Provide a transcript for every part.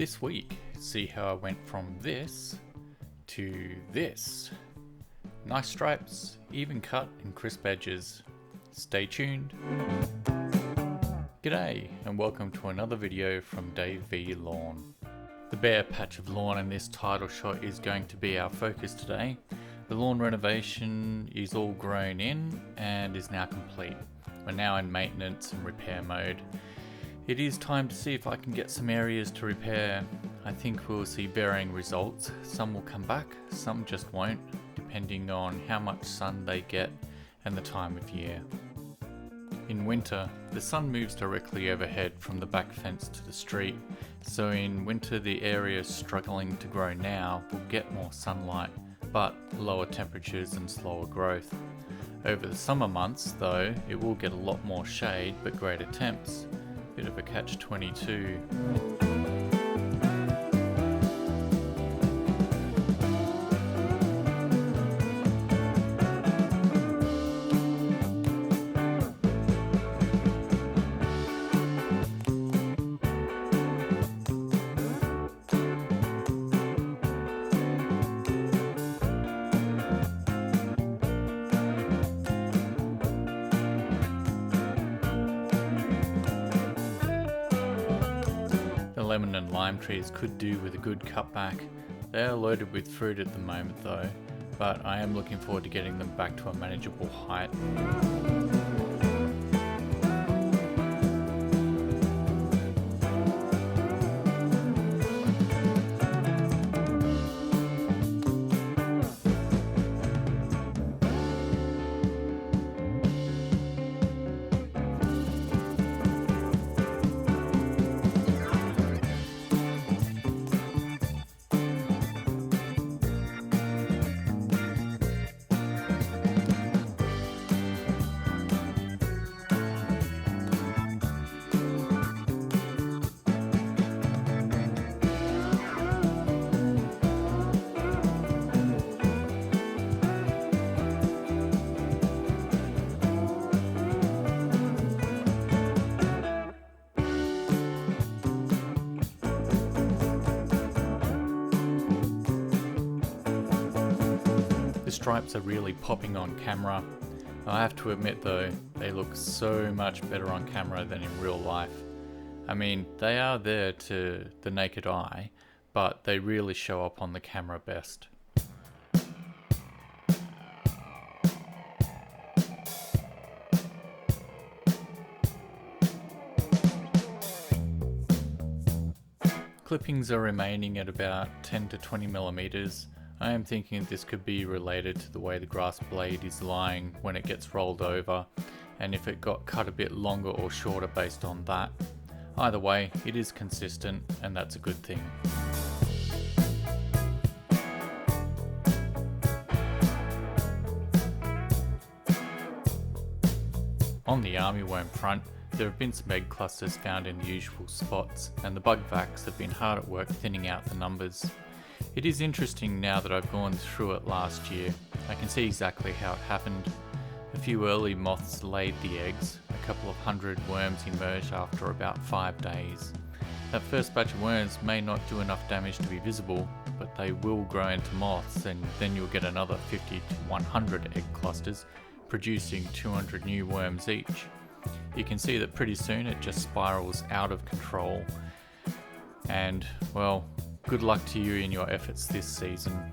This week, see how I went from this to this. Nice stripes, even cut and crisp edges. Stay tuned. G'day and welcome to another video from Dave V Lawn. The bare patch of lawn in this title shot is going to be our focus today. The lawn renovation is all grown in and is now complete. We're now in maintenance and repair mode. It is time to see if I can get some areas to repair. I think we'll see varying results. Some will come back, some just won't, depending on how much sun they get and the time of year. In winter, the sun moves directly overhead from the back fence to the street, so in winter the areas struggling to grow now will get more sunlight, but lower temperatures and slower growth. Over the summer months, though, it will get a lot more shade but greater temps. Bit of a catch-22. Lemon and lime trees could do with a good cutback. They are loaded with fruit at the moment though, but I am looking forward to getting them back to a manageable height. The stripes are really popping on camera. I have to admit though, they look so much better on camera than in real life. I mean, they are there to the naked eye, but they really show up on the camera best. Clippings are remaining at about 10 to 20 millimeters. I am thinking this could be related to the way the grass blade is lying when it gets rolled over, and if it got cut a bit longer or shorter based on that. Either way, it is consistent and that's a good thing. On the armyworm front, there have been some egg clusters found in the usual spots, and the bug vacs have been hard at work thinning out the numbers. It is interesting now that I've gone through it last year. I can see exactly how it happened. A few early moths laid the eggs. A couple of hundred worms emerged after about 5 days. That first batch of worms may not do enough damage to be visible, but they will grow into moths, and then you'll get another 50 to 100 egg clusters, producing 200 new worms each. You can see that pretty soon it just spirals out of control. And, well, good luck to you in your efforts this season.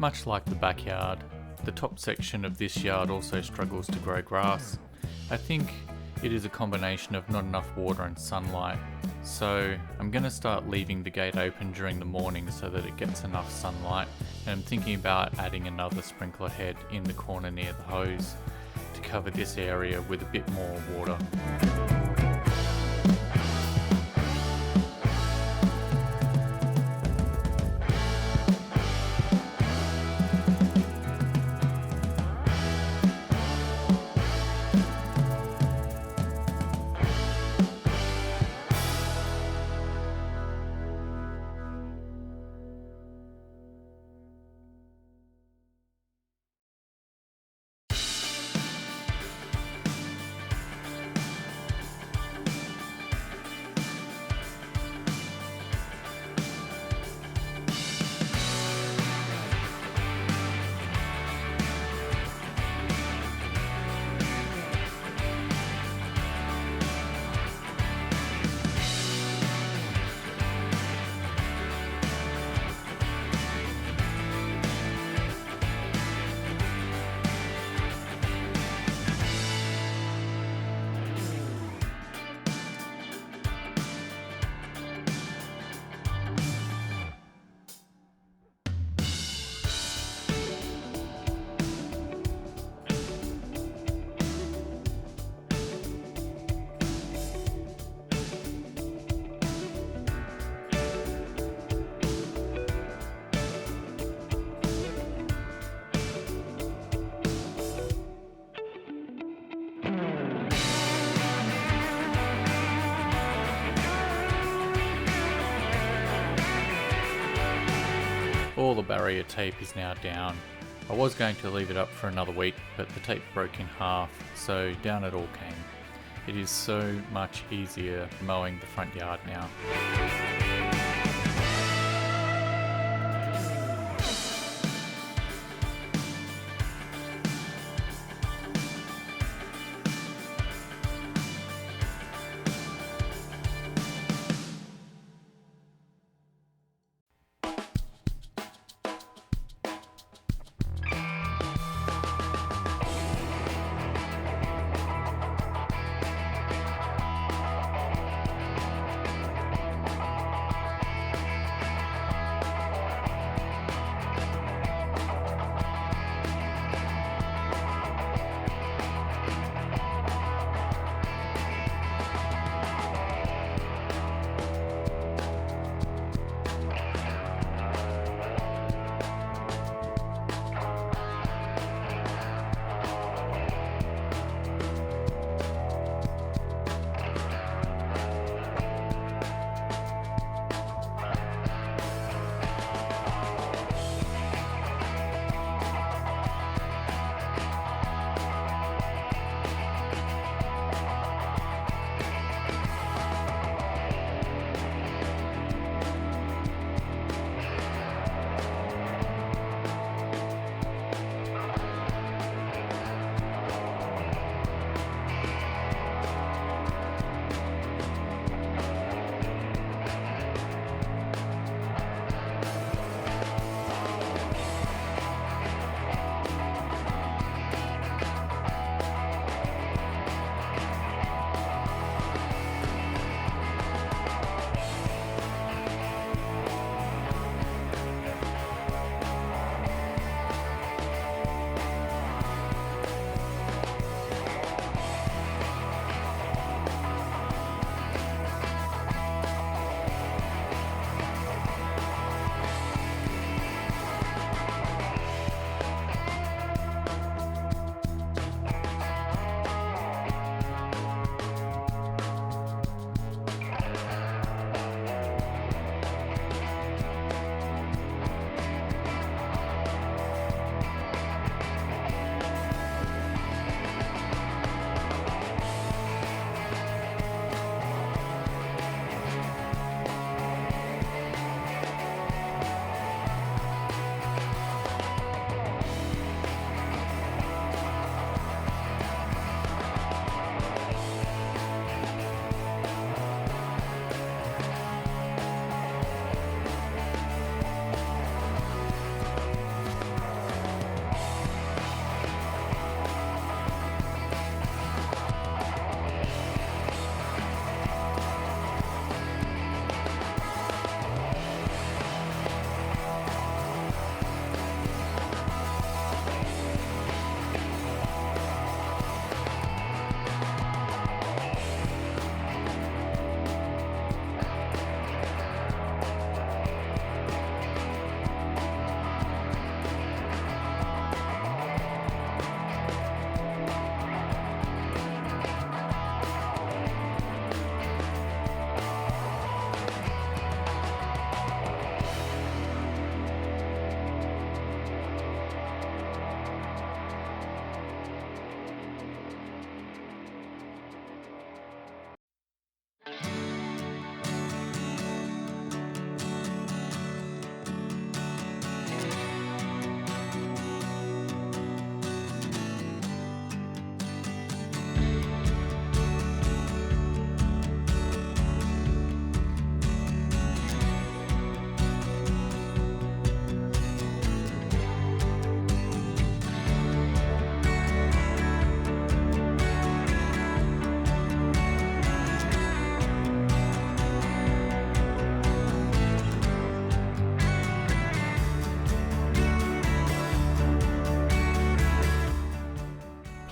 Much like the backyard, the top section of this yard also struggles to grow grass. I think it is a combination of not enough water and sunlight. So I'm going to start leaving the gate open during the morning so that it gets enough sunlight, and I'm thinking about adding another sprinkler head in the corner near the hose to cover this area with a bit more water. All the barrier tape is now down. I was going to leave it up for another week, but the tape broke in half, so down it all came. It is so much easier mowing the front yard now.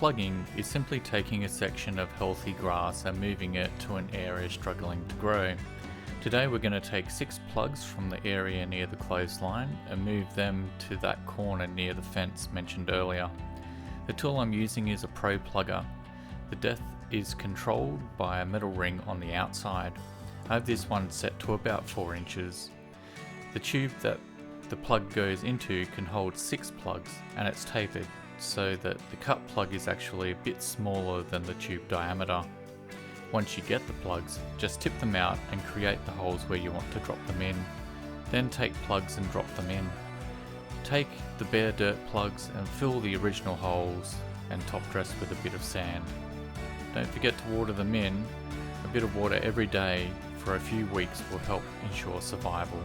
Plugging is simply taking a section of healthy grass and moving it to an area struggling to grow. Today we're going to take 6 plugs from the area near the clothesline and move them to that corner near the fence mentioned earlier. The tool I'm using is a ProPlugger. The depth is controlled by a metal ring on the outside. I have this one set to about 4 inches. The tube that the plug goes into can hold 6 plugs and it's tapered so that the cut plug is actually a bit smaller than the tube diameter. Once you get the plugs, just tip them out and create the holes where you want to drop them in. Then take plugs and drop them in. Take the bare dirt plugs and fill the original holes and top dress with a bit of sand. Don't forget to water them in. A bit of water every day for a few weeks will help ensure survival.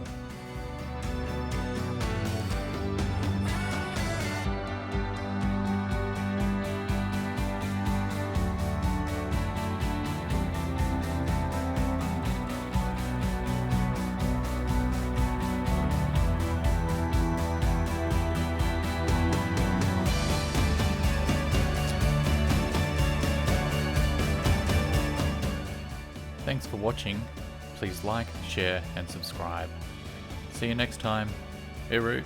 Thanks for watching. Please like, share and subscribe. See you next time. Eru.